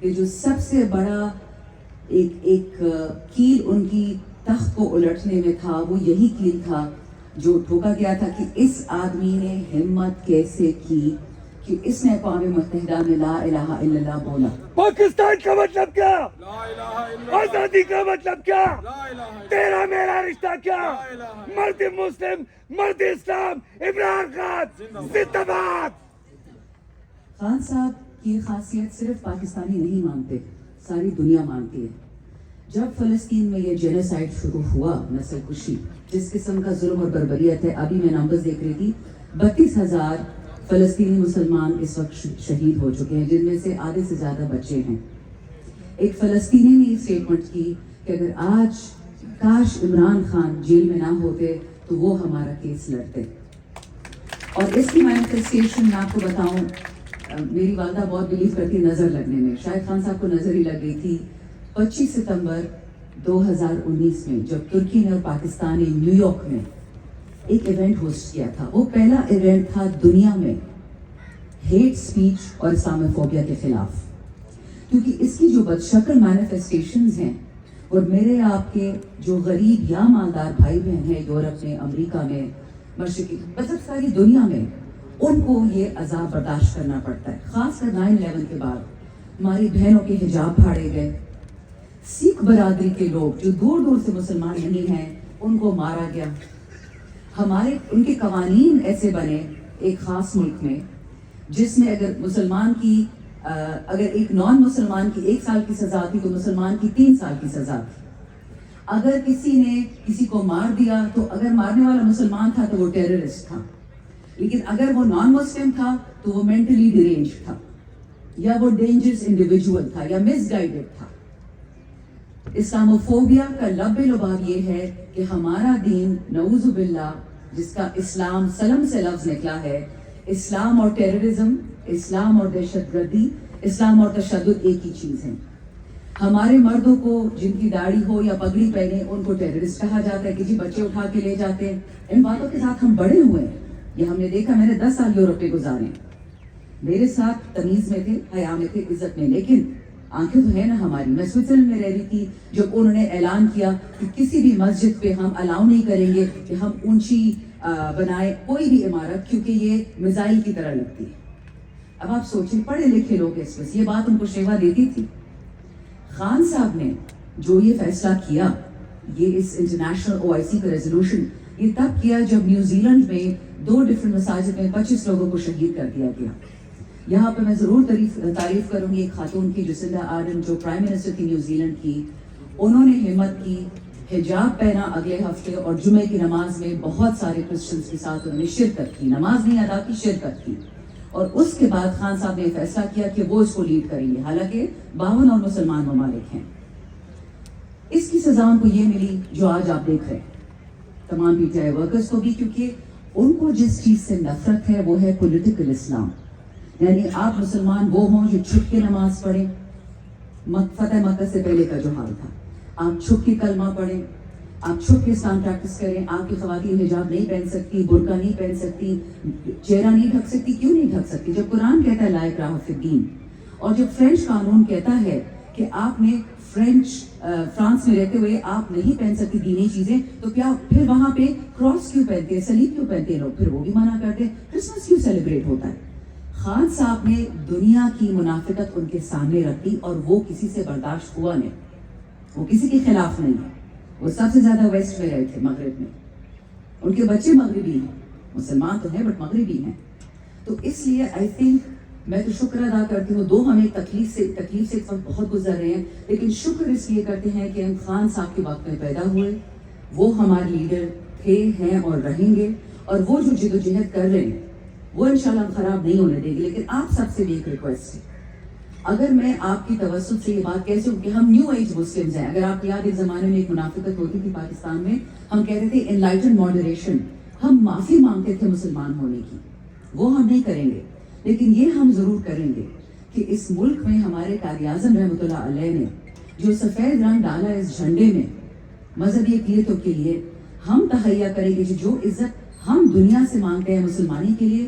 کہ جو سب سے بڑا ایک کیل ان کی تخت کو الٹنے میں تھا وہ یہی کیل تھا جو ٹھوکا گیا تھا کہ اس آدمی نے ہمت کیسے کی کہ اس نے اقوام متحدہ میں لا الہ الا اللہ بولا. پاکستان کا مطلب کیا؟ آزادی کا مطلب کیا؟ تیرا میرا رشتہ کیا؟ مرد مسلم، مرد اسلام، عمران خان زندہ باد. خان صاحب کی خاصیت صرف پاکستانی نہیں مانتے، ساری دنیا مانتی ہے. جب فلسطین میں یہ جینوسائیڈ شروع ہوا، نسل کشی، جس قسم کا ظلم اور بربریت ہے، ابھی میں نمبرز دیکھ رہی تھی، 32,000 فلسطینی مسلمان اس وقت شہید ہو چکے ہیں، جن میں سے آدھے سے زیادہ بچے ہیں. ایک فلسطینی نے اسٹیٹمنٹ کی کہ اگر آج کاش عمران خان جیل میں نہ ہوتے تو وہ ہمارا کیس لڑتے. اور اس کی مینیفیسٹیشن میں آپ کو بتاؤں، میری والدہ بہت بلیو کرتی نظر لگنے میں. شاہد خان صاحب کو نظر ہی لگ گئی تھی 25 ستمبر 2019 میں، جب ترکی نے اور پاکستان نے نیو یارک میں ایک ایونٹ ہوسٹ کیا تھا. وہ پہلا ایونٹ تھا دنیا میں ہیٹ سپیچ اور اسلاموفوبیا کے خلاف، کیونکہ اس کی جو بدشکل مینیفیسٹیشنز ہیں، اور میرے آپ کے جو غریب یا مالدار بھائی بہن ہیں یورپ میں، امریکہ میں، مشرقی، مطلب ساری دنیا میں، ان کو یہ عذاب برداشت کرنا پڑتا ہے. خاص کر 9/11 کے بعد ہماری بہنوں کے حجاب پھاڑے گئے، سکھ برادری کے لوگ جو دور دور سے مسلمان نہیں ہیں ان کو مارا گیا. ان کے قوانین ایسے بنے ایک خاص ملک میں جس میں اگر مسلمان کی اگر ایک نان مسلمان کی 1 سال کی سزا تھی تو مسلمان کی 3 سال کی سزا تھی. اگر کسی نے کسی کو مار دیا تو اگر مارنے والا مسلمان تھا تو وہ ٹیررسٹ تھا، لیکن اگر وہ نان مسلم تھا تو وہ مینٹلی ڈیرینج تھا، یا وہ ڈینجرس انڈیویجول تھا، یا مس گائیڈڈ تھا. اسلاموفوبیا کا لب لباب یہ ہے کہ ہمارا دین نعوذ باللہ، جس کا اسلام سلم سے لفظ نکلا ہے، اسلام اور ٹیررزم، اسلام اور دہشت گردی، اسلام اور تشدد ایک ہی چیز ہے. ہمارے مردوں کو جن کی داڑھی ہو یا پگڑی پہنے ان کو ٹیررسٹ کہا جاتا ہے کہ جی بچے اٹھا کے لے جاتے ہیں. ان باتوں کے ساتھ ہم بڑے ہوئے ہیں، یہ ہم نے دیکھا. میں نے 10 سال یورپ میں گزارے، میرے ساتھ تمیز میں تھے، حیا میں تھے، عزت میں، لیکن آنکھیں تو ہے نا ہماری. میں سوئٹزرلینڈ میں رہ رہی تھی جب انہوں نے اعلان کیا کہ کسی بھی مسجد پہ ہم الاؤ نہیں کریں گے کہ ہم اونچی بنائے کوئی بھی عمارت، کیونکہ یہ میزائل کی طرح لگتی ہے. اب آپ سوچیں، پڑھے لکھے لوگ اس وقت یہ بات ان کو شیوا دیتی تھی. خان صاحب نے جو یہ فیصلہ کیا، یہ اس انٹرنیشنل OIC کا ریزولوشن، یہ تب کیا جب نیوزی لینڈ میں 2 ڈفرنٹ مساجد میں 25 لوگوں کو شہید کر دیا گیا. یہاں پہ میں ضرور تعریف کروں گی ایک خاتون کی، جسنڈا آرڈن، جو پرائم منسٹر تھی نیوزی لینڈ کی. انہوں نے ہمت کی، حجاب پہنا اگلے ہفتے، اور جمعے کی نماز میں بہت سارے کرسچنس کے ساتھ انہوں نے شرکت کی. نماز نہیں ادا کی، شرکت کی. اور اس کے بعد خان صاحب نے فیصلہ کیا کہ وہ اس کو لیڈ کریں گے، حالانکہ 52 اور مسلمان ممالک ہیں. اس کی سزا ان کو یہ ملی جو آج آپ دیکھ رہے ہیں، تمام PTI ورکرز کو بھی، کیونکہ ان کو جس چیز سے نفرت ہے وہ ہے پولیٹیکل اسلام. یعنی آپ مسلمان وہ ہوں جو چھپ کے نماز پڑھیں، فتح مکہ سے پہلے کا جو حال تھا، آپ چھپ کے کلمہ پڑھیں، آپ چھپ کے اسلام پریکٹس کریں. آپ کی خواتین حجاب نہیں پہن سکتی، برقع نہیں پہن سکتی، چہرہ نہیں ڈھک سکتی. کیوں نہیں ڈھک سکتی؟ جب قرآن کہتا ہے لا اکراہ فی الدین، اور جب فرینچ قانون کہتا ہے کہ آپ نے فرانس میں رہتے ہوئے آپ نہیں پہن سکتی دینی چیزیں، تو کیا پھر وہاں پہ کراس کیوں پہنتے ہیں، صلیب کیوں پہنتے ہیں لوگ؟ پھر وہ بھی منع کرتے ہیں. کرسمس کیوں سیلیبریٹ ہوتا ہے؟ خان صاحب نے دنیا کی منافقت ان کے سامنے رکھ دی، اور وہ کسی سے برداشت ہوا نہیں. وہ کسی کے خلاف نہیں ہے. وہ سب سے زیادہ ویسٹ میں رہے تھے، مغرب میں. ان کے بچے مغربی ہیں، مسلمان تو ہیں بٹ مغربی ہیں. تو اس لیے آئی تھنک میں تو شکر ادا کرتی ہوں. 2 ہم ایک تکلیف سے اس وقت بہت گزر رہے ہیں، لیکن شکر اس لیے کرتے ہیں کہ ہم خان صاحب کے وقت میں پیدا ہوئے. وہ ہمارے لیڈر تھے، ہیں اور رہیں گے. اور وہ جو جدوجہد کر رہے ہیں وہ انشاءاللہ ہم خراب نہیں ہونے دیں گے. لیکن آپ سب سے بھی ایک ریکویسٹ ہے، اگر میں آپ کی توسط سے یہ بات کہہ سکوں کہ ہم نیو ایج مسلمز ہیں. اگر آپ یاد، ایک زمانے میں ایک منافقت ہوتی تھی پاکستان میں، ہم کہتے تھے انلائٹن ماڈریشن، ہم معافی مانگتے تھے مسلمان ہونے کی. وہ ہم نہیں کریں گے، لیکن یہ ہم ضرور کریں گے کہ اس ملک میں ہمارے قائد اعظم رحمۃ اللہ علیہ نے جو سفید رنگ ڈالا اس جھنڈے میں مذہبی اقلیتوں کے لیے، ہم تہیا کریں گے کہ جو عزت ہم دنیا سے مانگتے ہیں مسلمانی کے لیے،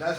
10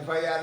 FIR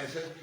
SSP,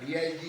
DIG,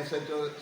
SHO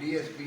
DSP